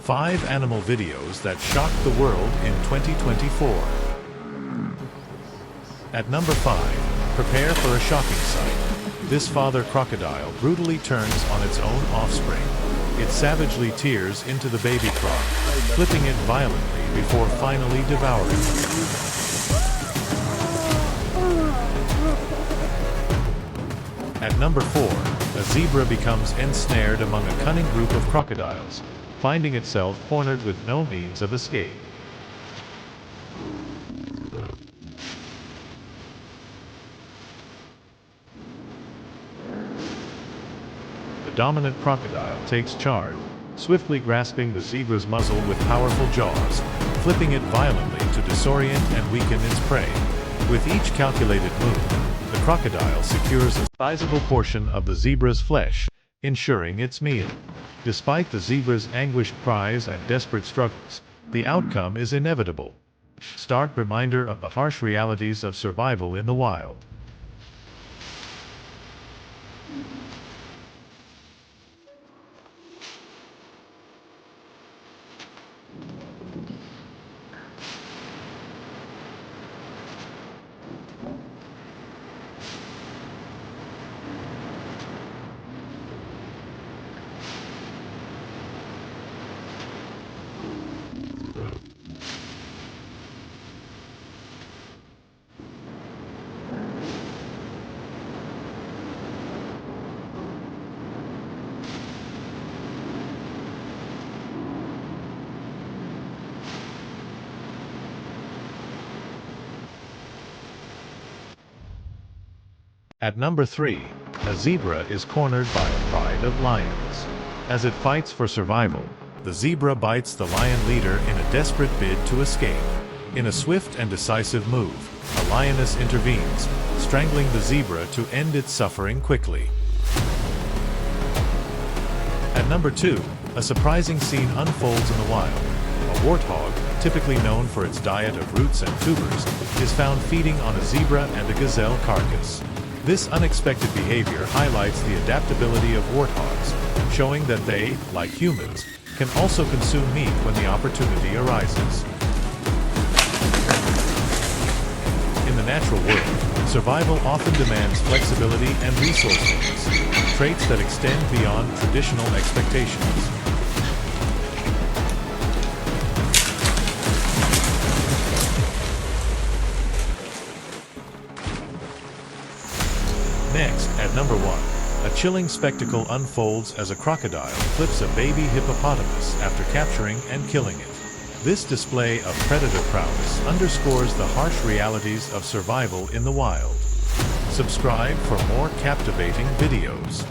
5 animal videos that shocked the world in 2024. At number 5, prepare for a shocking sight. This father crocodile brutally turns on its own offspring. It savagely tears into the baby croc, flipping it violently before finally devouring it. At number 4, a zebra becomes ensnared among a cunning group of crocodiles, finding itself cornered with no means of escape. The dominant crocodile takes charge, swiftly grasping the zebra's muzzle with powerful jaws, flipping it violently to disorient and weaken its prey. With each calculated move, the crocodile secures a sizable portion of the zebra's flesh, ensuring its meal. Despite the zebra's anguished cries and desperate struggles, the outcome is inevitable. Stark reminder of the harsh realities of survival in the wild. At number 3, a zebra is cornered by a pride of lions. As it fights for survival, the zebra bites the lion leader in a desperate bid to escape. In a swift and decisive move, a lioness intervenes, strangling the zebra to end its suffering quickly. At number 2, a surprising scene unfolds in the wild. A warthog, typically known for its diet of roots and tubers, is found feeding on a zebra and a gazelle carcass. This unexpected behavior highlights the adaptability of warthogs, showing that they, like humans, can also consume meat when the opportunity arises. In the natural world, survival often demands flexibility and resourcefulness, traits that extend beyond traditional expectations. Next, at number 1, a chilling spectacle unfolds as a crocodile flips a baby hippopotamus after capturing and killing it. This display of predator prowess underscores the harsh realities of survival in the wild. Subscribe for more captivating videos.